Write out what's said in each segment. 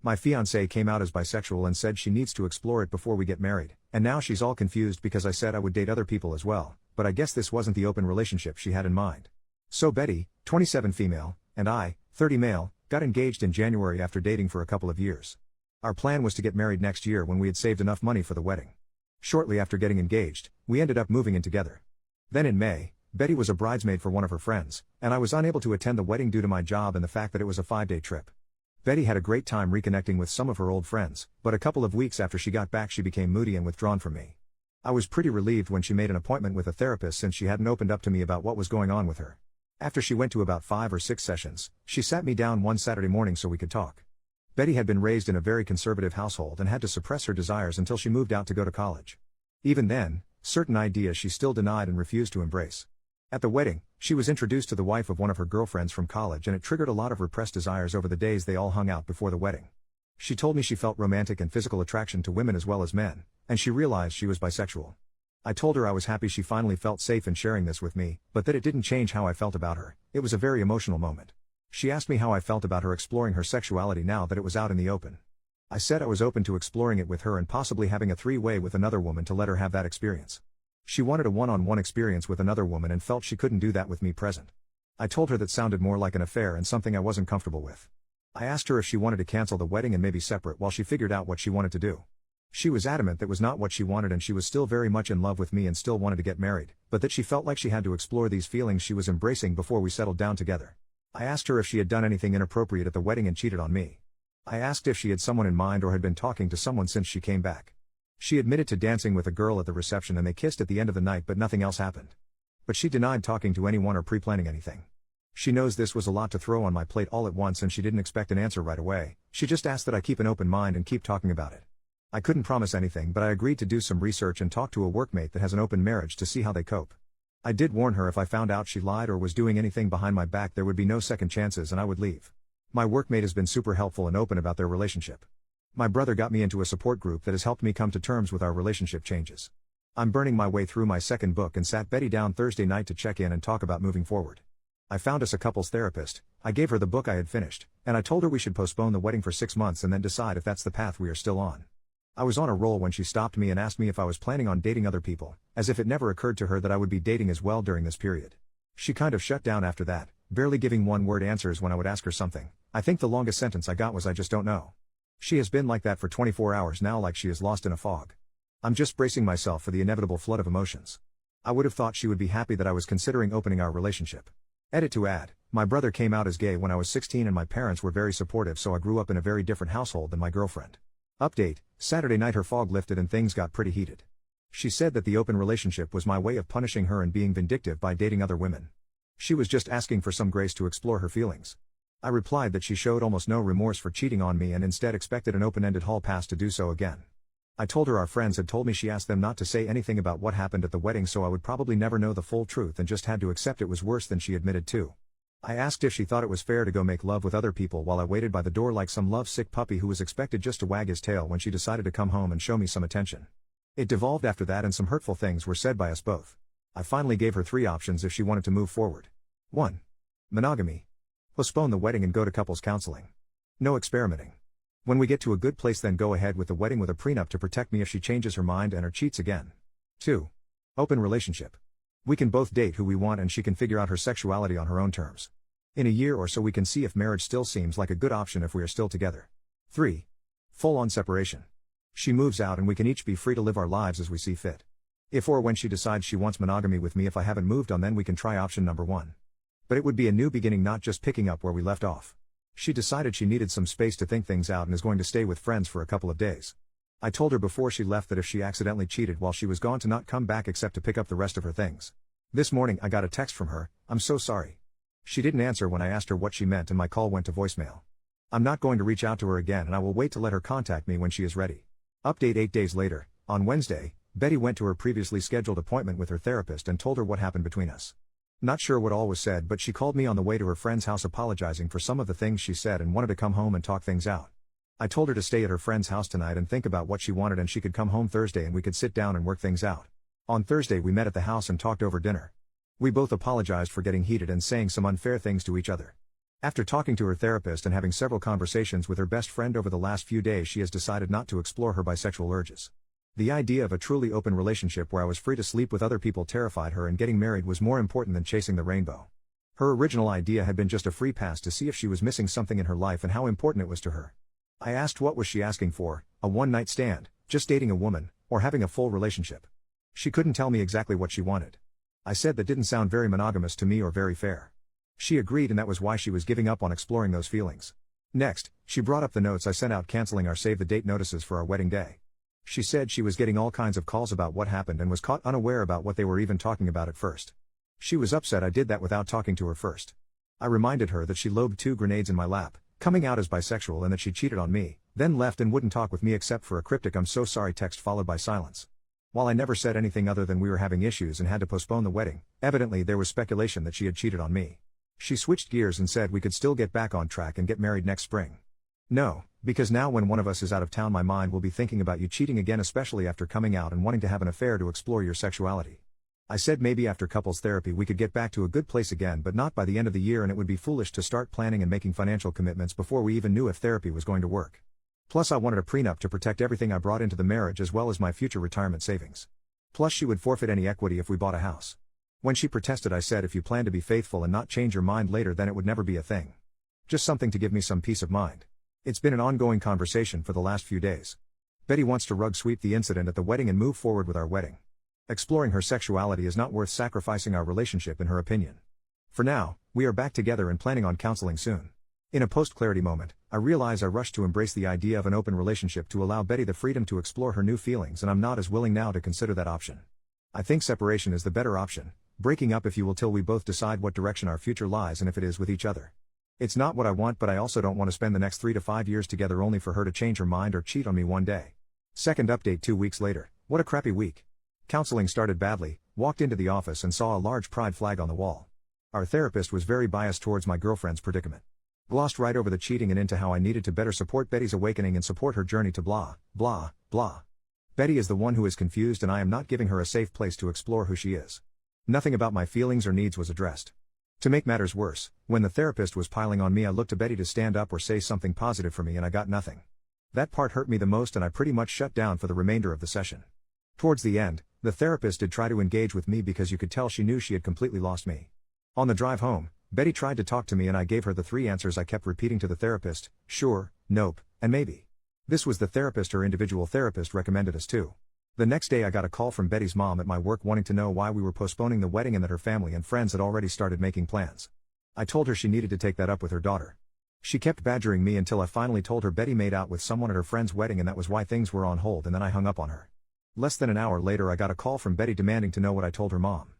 My fiancée came out as bisexual and said she needs to explore it before we get married, and now she's all confused because I said I would date other people as well, but I guess this wasn't the open relationship she had in mind. So Betty, 27 female, and I, 30 male, got engaged in January after dating for a couple of years. Our plan was to get married next year when we had saved enough money for the wedding. Shortly after getting engaged, we ended up moving in together. Then in May, Betty was a bridesmaid for one of her friends, and I was unable to attend the wedding due to my job and the fact that it was a 5-day trip. Betty had a great time reconnecting with some of her old friends, but a couple of weeks after she got back she became moody and withdrawn from me. I was pretty relieved when she made an appointment with a therapist since she hadn't opened up to me about what was going on with her. After she went to about 5 or 6 sessions, she sat me down one Saturday morning so we could talk. Betty had been raised in a very conservative household and had to suppress her desires until she moved out to go to college. Even then, certain ideas she still denied and refused to embrace. At the wedding, she was introduced to the wife of one of her girlfriends from college and it triggered a lot of repressed desires over the days they all hung out before the wedding. She told me she felt romantic and physical attraction to women as well as men, and she realized she was bisexual. I told her I was happy she finally felt safe in sharing this with me, but that it didn't change how I felt about her. It was a very emotional moment. She asked me how I felt about her exploring her sexuality now that it was out in the open. I said I was open to exploring it with her and possibly having a 3-way with another woman to let her have that experience. She wanted a one-on-one experience with another woman and felt she couldn't do that with me present. I told her that sounded more like an affair and something I wasn't comfortable with. I asked her if she wanted to cancel the wedding and maybe separate while she figured out what she wanted to do. She was adamant that was not what she wanted and she was still very much in love with me and still wanted to get married, but that she felt like she had to explore these feelings she was embracing before we settled down together. I asked her if she had done anything inappropriate at the wedding and cheated on me. I asked if she had someone in mind or had been talking to someone since she came back. She admitted to dancing with a girl at the reception and they kissed at the end of the night but nothing else happened. But she denied talking to anyone or pre-planning anything. She knows this was a lot to throw on my plate all at once and she didn't expect an answer right away. She just asked that I keep an open mind and keep talking about it. I couldn't promise anything but I agreed to do some research and talk to a workmate that has an open marriage to see how they cope. I did warn her if I found out she lied or was doing anything behind my back there would be no second chances and I would leave. My workmate has been super helpful and open about their relationship. My brother got me into a support group that has helped me come to terms with our relationship changes. I'm burning my way through my second book and sat Betty down Thursday night to check in and talk about moving forward. I found us a couples therapist, I gave her the book I had finished, and I told her we should postpone the wedding for 6 months and then decide if that's the path we are still on. I was on a roll when she stopped me and asked me if I was planning on dating other people, as if it never occurred to her that I would be dating as well during this period. She kind of shut down after that, barely giving one-word answers when I would ask her something. I think the longest sentence I got was "I just don't know." She has been like that for 24 hours now, like she is lost in a fog. I'm just bracing myself for the inevitable flood of emotions. I would have thought she would be happy that I was considering opening our relationship. Edit to add, my brother came out as gay when I was 16 and my parents were very supportive, so I grew up in a very different household than my girlfriend. Update, Saturday night her fog lifted and things got pretty heated. She said that the open relationship was my way of punishing her and being vindictive by dating other women. She was just asking for some grace to explore her feelings. I replied that she showed almost no remorse for cheating on me and instead expected an open-ended hall pass to do so again. I told her our friends had told me she asked them not to say anything about what happened at the wedding, so I would probably never know the full truth and just had to accept it was worse than she admitted to. I asked if she thought it was fair to go make love with other people while I waited by the door like some lovesick puppy who was expected just to wag his tail when she decided to come home and show me some attention. It devolved after that and some hurtful things were said by us both. I finally gave her 3 options if she wanted to move forward. 1. Monogamy. Postpone the wedding and go to couples counseling. No experimenting. When we get to a good place then go ahead with the wedding with a prenup to protect me if she changes her mind and or cheats again. 2. Open relationship. We can both date who we want and she can figure out her sexuality on her own terms. In a year or so we can see if marriage still seems like a good option if we are still together. 3. Full-on separation. She moves out and we can each be free to live our lives as we see fit. If or when she decides she wants monogamy with me if I haven't moved on, then we can try option number 1. But it would be a new beginning, not just picking up where we left off. She decided she needed some space to think things out and is going to stay with friends for a couple of days. I told her before she left that if she accidentally cheated while she was gone to not come back except to pick up the rest of her things. This morning I got a text from her, "I'm so sorry." She didn't answer when I asked her what she meant and my call went to voicemail. I'm not going to reach out to her again and I will wait to let her contact me when she is ready. Update 8 days later, on Wednesday, Betty went to her previously scheduled appointment with her therapist and told her what happened between us. Not sure what all was said, but she called me on the way to her friend's house apologizing for some of the things she said and wanted to come home and talk things out. I told her to stay at her friend's house tonight and think about what she wanted and she could come home Thursday and we could sit down and work things out. On Thursday we met at the house and talked over dinner. We both apologized for getting heated and saying some unfair things to each other. After talking to her therapist and having several conversations with her best friend over the last few days, she has decided not to explore her bisexual urges. The idea of a truly open relationship where I was free to sleep with other people terrified her, and getting married was more important than chasing the rainbow. Her original idea had been just a free pass to see if she was missing something in her life and how important it was to her. I asked what was she asking for, a one-night stand, just dating a woman, or having a full relationship. She couldn't tell me exactly what she wanted. I said that didn't sound very monogamous to me or very fair. She agreed, and that was why she was giving up on exploring those feelings. Next, she brought up the notes I sent out canceling our save-the-date notices for our wedding day. She said she was getting all kinds of calls about what happened and was caught unaware about what they were even talking about at first. She was upset I did that without talking to her first. I reminded her that she lobbed 2 grenades in my lap, coming out as bisexual, and that she cheated on me, then left and wouldn't talk with me except for a cryptic "I'm so sorry" text followed by silence. While I never said anything other than we were having issues and had to postpone the wedding, evidently there was speculation that she had cheated on me. She switched gears and said we could still get back on track and get married next spring. No, because now when one of us is out of town, my mind will be thinking about you cheating again, especially after coming out and wanting to have an affair to explore your sexuality. I said maybe after couples therapy we could get back to a good place again, but not by the end of the year, and it would be foolish to start planning and making financial commitments before we even knew if therapy was going to work. Plus I wanted a prenup to protect everything I brought into the marriage as well as my future retirement savings. Plus she would forfeit any equity if we bought a house. When she protested, I said if you plan to be faithful and not change your mind later, then it would never be a thing. Just something to give me some peace of mind. It's been an ongoing conversation for the last few days. Betty wants to rug sweep the incident at the wedding and move forward with our wedding. Exploring her sexuality is not worth sacrificing our relationship, in her opinion. For now, we are back together and planning on counseling soon. In a post-clarity moment, I realize I rushed to embrace the idea of an open relationship to allow Betty the freedom to explore her new feelings, and I'm not as willing now to consider that option. I think separation is the better option, breaking up if you will, till we both decide what direction our future lies and if it is with each other. It's not what I want, but I also don't want to spend the next 3 to 5 years together only for her to change her mind or cheat on me one day. Second update 2 weeks later. What a crappy week. Counseling started badly, walked into the office and saw a large pride flag on the wall. Our therapist was very biased towards my girlfriend's predicament. Glossed right over the cheating and into how I needed to better support Betty's awakening and support her journey to blah, blah, blah. Betty is the one who is confused, and I am not giving her a safe place to explore who she is. Nothing about my feelings or needs was addressed. To make matters worse, when the therapist was piling on me, I looked to Betty to stand up or say something positive for me, and I got nothing. That part hurt me the most, and I pretty much shut down for the remainder of the session. Towards the end, the therapist did try to engage with me because you could tell she knew she had completely lost me. On the drive home, Betty tried to talk to me and I gave her the 3 answers I kept repeating to the therapist: sure, nope, and maybe. This was the therapist her individual therapist recommended us to. The next day I got a call from Betty's mom at my work wanting to know why we were postponing the wedding and that her family and friends had already started making plans. I told her she needed to take that up with her daughter. She kept badgering me until I finally told her Betty made out with someone at her friend's wedding and that was why things were on hold, and then I hung up on her. Less than an hour later I got a call from Betty demanding to know what I told her mom.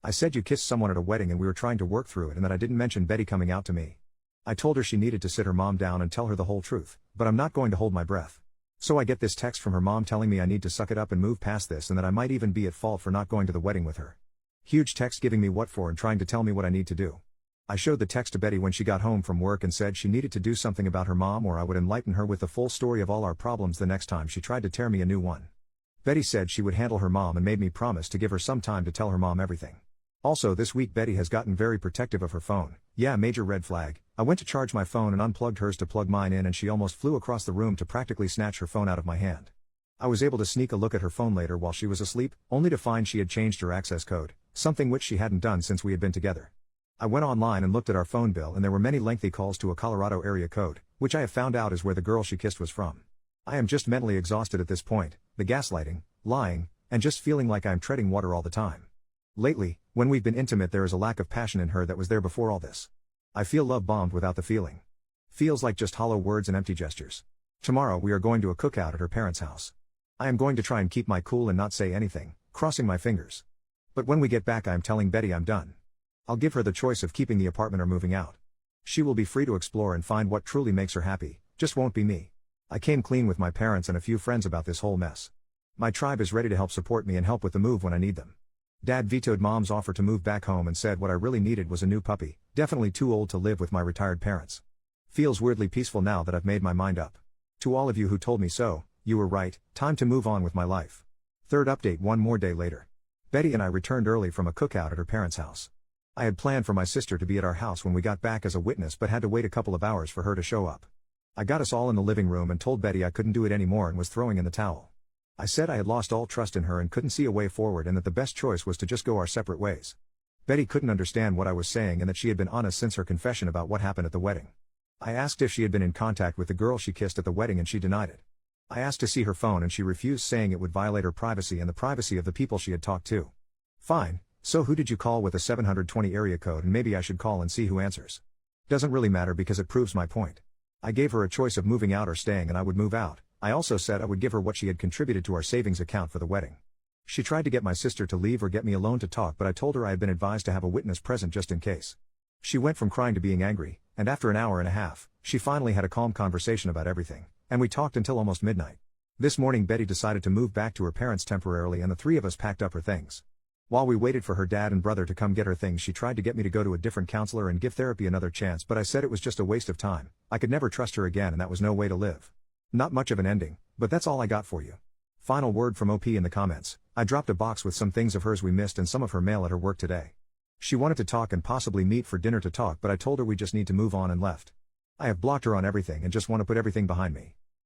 I said you kissed someone at a wedding and we were trying to work through it, and that I didn't mention Betty coming out to me. I told her she needed to sit her mom down and tell her the whole truth, but I'm not going to hold my breath. So I get this text from her mom telling me I need to suck it up and move past this, and that I might even be at fault for not going to the wedding with her. Huge text giving me what for and trying to tell me what I need to do. I showed the text to Betty when she got home from work and said she needed to do something about her mom, or I would enlighten her with the full story of all our problems the next time she tried to tear me a new one. Betty said she would handle her mom and made me promise to give her some time to tell her mom everything. Also this week Betty has gotten very protective of her phone. Yeah, major red flag. I went to charge my phone and unplugged hers to plug mine in, and she almost flew across the room to practically snatch her phone out of my hand. I was able to sneak a look at her phone later while she was asleep, only to find she had changed her access code, something which she hadn't done since we had been together. I went online and looked at our phone bill, and there were many lengthy calls to a Colorado area code, which I have found out is where the girl she kissed was from. I am just mentally exhausted at this point, the gaslighting, lying, and just feeling like I'm treading water all the time. Lately, when we've been intimate, there is a lack of passion in her that was there before all this. I feel love bombed without the feeling. Feels like just hollow words and empty gestures. Tomorrow we are going to a cookout at her parents' house. I am going to try and keep my cool and not say anything, crossing my fingers. But when we get back I am telling Betty I'm done. I'll give her the choice of keeping the apartment or moving out. She will be free to explore and find what truly makes her happy, just won't be me. I came clean with my parents and a few friends about this whole mess. My tribe is ready to help support me and help with the move when I need them. Dad vetoed Mom's offer to move back home and said what I really needed was a new puppy, definitely too old to live with my retired parents. Feels weirdly peaceful now that I've made my mind up. To all of you who told me so, you were right, time to move on with my life. Third update 1 more day later. Betty and I returned early from a cookout at her parents' house. I had planned for my sister to be at our house when we got back as a witness but had to wait a couple of hours for her to show up. I got us all in the living room and told Betty I couldn't do it anymore and was throwing in the towel. I said I had lost all trust in her and couldn't see a way forward and that the best choice was to just go our separate ways. Betty couldn't understand what I was saying and that she had been honest since her confession about what happened at the wedding. I asked if she had been in contact with the girl she kissed at the wedding and she denied it. I asked to see her phone and she refused, saying it would violate her privacy and the privacy of the people she had talked to. Fine, so who did you call with a 720 area code, and maybe I should call and see who answers. Doesn't really matter because it proves my point. I gave her a choice of moving out or staying and I would move out. I also said I would give her what she had contributed to our savings account for the wedding. She tried to get my sister to leave or get me alone to talk, but I told her I had been advised to have a witness present just in case. She went from crying to being angry, and after an hour and a half, she finally had a calm conversation about everything, and we talked until almost midnight. This morning Betty decided to move back to her parents temporarily and the three of us packed up her things. While we waited for her dad and brother to come get her things, she tried to get me to go to a different counselor and give therapy another chance, but I said it was just a waste of time. I could never trust her again and that was no way to live. Not much of an ending, but that's all I got for you. Final word from OP in the comments. I dropped a box with some things of hers we missed and some of her mail at her work today. She wanted to talk and possibly meet for dinner to talk, but I told her we just need to move on and left. I have blocked her on everything and just want to put everything behind me.